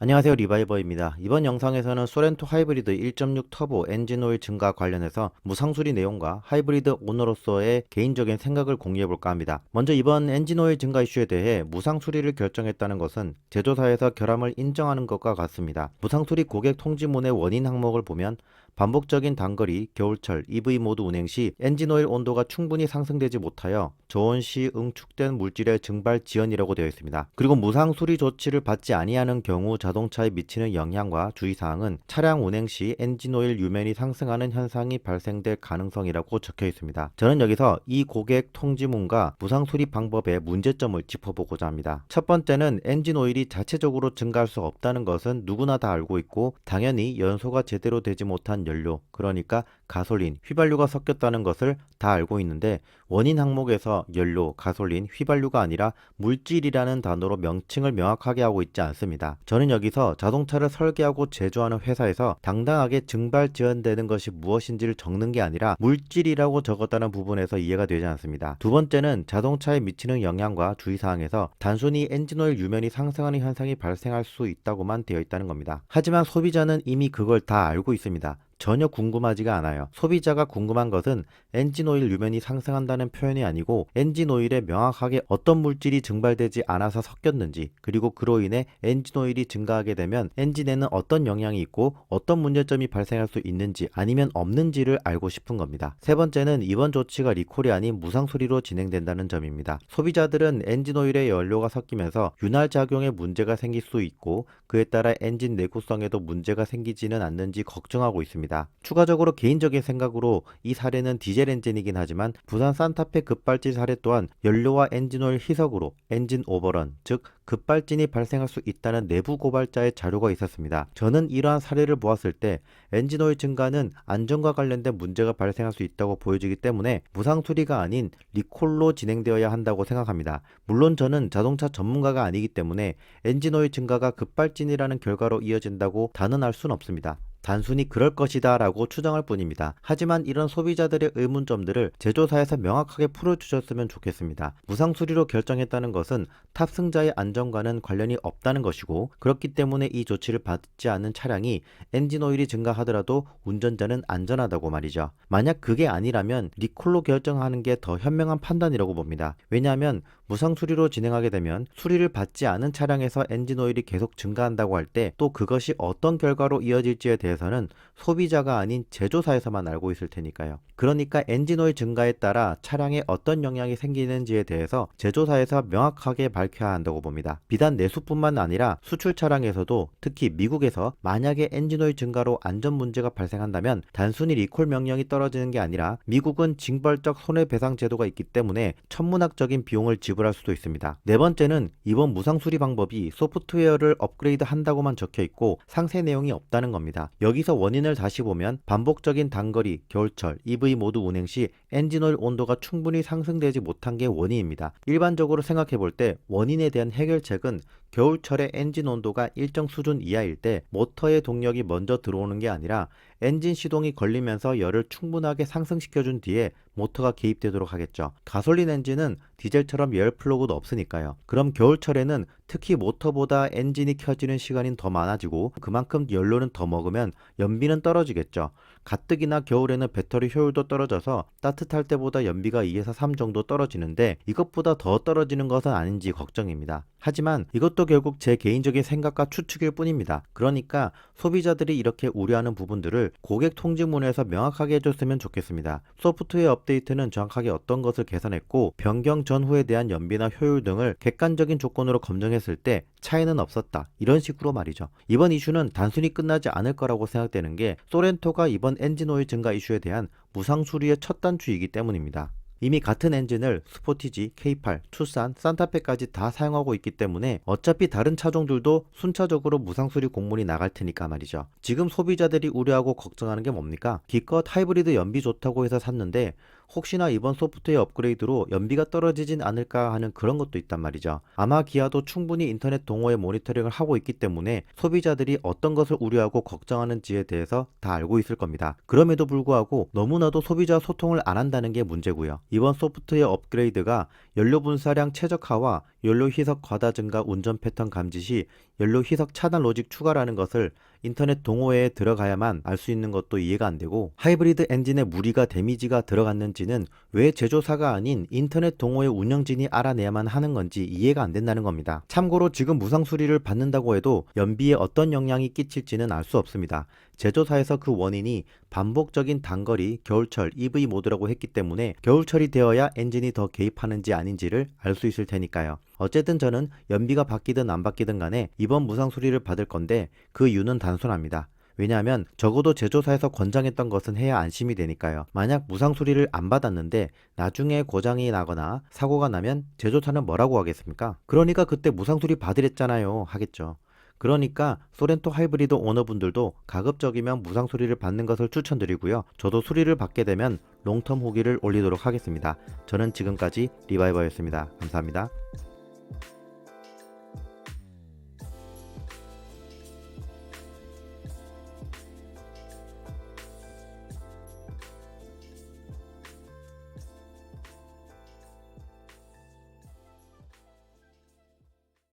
안녕하세요, 리바이버입니다. 이번 영상에서는 소렌토 하이브리드 1.6 터보 엔진오일 증가 관련해서 무상수리 내용과 하이브리드 오너로서의 개인적인 생각을 공유해볼까 합니다. 먼저 이번 엔진오일 증가 이슈에 대해 무상수리를 결정했다는 것은 제조사에서 결함을 인정하는 것과 같습니다. 무상수리 고객 통지문의 원인 항목을 보면 반복적인 단거리, 겨울철, EV 모드 운행 시 엔진오일 온도가 충분히 상승되지 못하여 저온 시 응축된 물질의 증발 지연이라고 되어 있습니다. 그리고 무상수리 조치를 받지 아니하는 경우 자동차에 미치는 영향과 주의사항은 차량 운행 시 엔진오일 유면이 상승하는 현상이 발생될 가능성이라고 적혀 있습니다. 저는 여기서 이 고객 통지문과 무상수리 방법의 문제점을 짚어보고자 합니다. 첫 번째는 엔진오일이 자체적으로 증가할 수 없다는 것은 누구나 다 알고 있고, 당연히 연소가 제대로 되지 못한 연료, 그러니까 가솔린, 휘발유가 섞였다는 것을 다 알고 있는데, 원인 항목에서 연료, 가솔린, 휘발유가 아니라 물질이라는 단어로 명칭을 명확하게 하고 있지 않습니다. 저는 여기서 자동차를 설계하고 제조하는 회사에서 당당하게 증발 지연되는 것이 무엇인지를 적는 게 아니라 물질이라고 적었다는 부분에서 이해가 되지 않습니다. 두 번째는 자동차에 미치는 영향과 주의사항에서 단순히 엔진오일 유면이 상승하는 현상이 발생할 수 있다고만 되어 있다는 겁니다. 하지만 소비자는 이미 그걸 다 알고 있습니다. 전혀 궁금하지가 않아요. 소비자가 궁금한 것은 엔진오일 유면이 상승한다는 표현이 아니고, 엔진오일에 명확하게 어떤 물질이 증발되지 않아서 섞였는지, 그리고 그로 인해 엔진오일이 증가하게 되면 엔진에는 어떤 영향이 있고 어떤 문제점이 발생할 수 있는지 아니면 없는지를 알고 싶은 겁니다. 세 번째는 이번 조치가 리콜이 아닌 무상수리로 진행된다는 점입니다. 소비자들은 엔진오일에 연료가 섞이면서 윤활작용에 문제가 생길 수 있고, 그에 따라 엔진 내구성에도 문제가 생기지는 않는지 걱정하고 있습니다. 추가적으로 개인적인 생각으로 이 사례는 디젤 엔진이긴 하지만 부산 산타페 급발진 사례 또한 연료와 엔진오일 희석으로 엔진 오버런, 즉 급발진이 발생할 수 있다는 내부 고발자의 자료가 있었습니다. 저는 이러한 사례를 보았을 때 엔진오일 증가는 안전과 관련된 문제가 발생할 수 있다고 보여지기 때문에 무상수리가 아닌 리콜로 진행되어야 한다고 생각합니다. 물론 저는 자동차 전문가가 아니기 때문에 엔진오일 증가가 급발진이라는 결과로 이어진다고 단언할 수는 없습니다. 단순히 그럴 것이다 라고 추정할 뿐입니다. 하지만 이런 소비자들의 의문점들을 제조사에서 명확하게 풀어주셨으면 좋겠습니다. 무상수리로 결정했다는 것은 탑승자의 안전과는 관련이 없다는 것이고, 그렇기 때문에 이 조치를 받지 않는 차량이 엔진오일이 증가하더라도 운전자는 안전하다고 말이죠. 만약 그게 아니라면 리콜로 결정하는 게 더 현명한 판단이라고 봅니다. 왜냐하면 무상수리로 진행하게 되면 수리를 받지 않은 차량에서 엔진오일이 계속 증가한다고 할 때 또 그것이 어떤 결과로 이어질지에 대해서는 소비자가 아닌 제조사에서만 알고 있을 테니까요. 그러니까 엔진오일 증가에 따라 차량에 어떤 영향이 생기는지에 대해서 제조사에서 명확하게 밝혀야 한다고 봅니다. 비단 내수뿐만 아니라 수출 차량에서도, 특히 미국에서 만약에 엔진오일 증가로 안전 문제가 발생한다면 단순히 리콜 명령이 떨어지는 게 아니라 미국은 징벌적 손해배상 제도가 있기 때문에 천문학적인 비용을 지불할 수도 있습니다. 네 번째는 이번 무상수리 방법이 소프트웨어를 업그레이드 한다고만 적혀 있고 상세 내용이 없다는 겁니다. 여기서 원인을 다시 보면 반복적인 단거리, 겨울철, EV 모드 운행 시 엔진오일 온도가 충분히 상승되지 못한 게 원인입니다. 일반적으로 생각해 볼 때 원인에 대한 해결책은 겨울철에 엔진 온도가 일정 수준 이하일 때 모터의 동력이 먼저 들어오는 게 아니라 엔진 시동이 걸리면서 열을 충분하게 상승시켜준 뒤에 모터가 개입되도록 하겠죠. 가솔린 엔진은 디젤처럼 열 플러그도 없으니까요. 그럼 겨울철에는 특히 모터보다 엔진이 켜지는 시간이 더 많아지고 그만큼 연료는 더 먹으면 연비는 떨어지겠죠. 가뜩이나 겨울에는 배터리 효율도 떨어져서 따뜻할 때보다 연비가 2에서 3 정도 떨어지는데 이것보다 더 떨어지는 것은 아닌지 걱정입니다. 하지만 이것도 결국 제 개인적인 생각과 추측일 뿐입니다. 그러니까 소비자들이 이렇게 우려하는 부분들을 고객 통지문에서 명확하게 해줬으면 좋겠습니다. 소프트웨어 업데이트는 정확하게 어떤 것을 개선했고 변경 전후에 대한 연비나 효율 등을 객관적인 조건으로 검증했을 때 차이는 없었다, 이런 식으로 말이죠. 이번 이슈는 단순히 끝나지 않을 거라고 생각되는 게 소렌토가 이번 엔진오일 증가 이슈에 대한 무상수리의 첫 단추이기 때문입니다. 이미 같은 엔진을 스포티지, K8, 투싼, 산타페까지 다 사용하고 있기 때문에 어차피 다른 차종들도 순차적으로 무상수리 공문이 나갈 테니까 말이죠. 지금 소비자들이 우려하고 걱정하는 게 뭡니까? 기껏 하이브리드 연비 좋다고 해서 샀는데 혹시나 이번 소프트웨어 업그레이드로 연비가 떨어지진 않을까 하는 그런 것도 있단 말이죠. 아마 기아도 충분히 인터넷 동호회 모니터링을 하고 있기 때문에 소비자들이 어떤 것을 우려하고 걱정하는지에 대해서 다 알고 있을 겁니다. 그럼에도 불구하고 너무나도 소비자 소통을 안 한다는 게 문제고요. 이번 소프트웨어 업그레이드가 연료 분사량 최적화와 연료 희석 과다 증가 운전 패턴 감지 시 연료 희석 차단 로직 추가라는 것을 인터넷 동호회에 들어가야만 알 수 있는 것도 이해가 안 되고, 하이브리드 엔진에 무리가 데미지가 들어갔는지는 왜 제조사가 아닌 인터넷 동호회 운영진이 알아내야만 하는 건지 이해가 안 된다는 겁니다. 참고로 지금 무상 수리를 받는다고 해도 연비에 어떤 영향이 끼칠지는 알 수 없습니다. 제조사에서 그 원인이 반복적인 단거리, 겨울철, EV 모드라고 했기 때문에 겨울철이 되어야 엔진이 더 개입하는지 아닌지를 알 수 있을 테니까요. 어쨌든 저는 연비가 바뀌든 안 바뀌든 간에 이번 무상 수리를 받을 건데 그 이유는 단순합니다. 왜냐하면 적어도 제조사에서 권장했던 것은 해야 안심이 되니까요. 만약 무상 수리를 안 받았는데 나중에 고장이 나거나 사고가 나면 제조사는 뭐라고 하겠습니까? 그러니까 그때 무상 수리 받으랬잖아요 하겠죠. 그러니까 소렌토 하이브리드 오너분들도 가급적이면 무상 수리를 받는 것을 추천드리고요. 저도 수리를 받게 되면 롱텀 후기를 올리도록 하겠습니다. 저는 지금까지 리바이버였습니다. 감사합니다.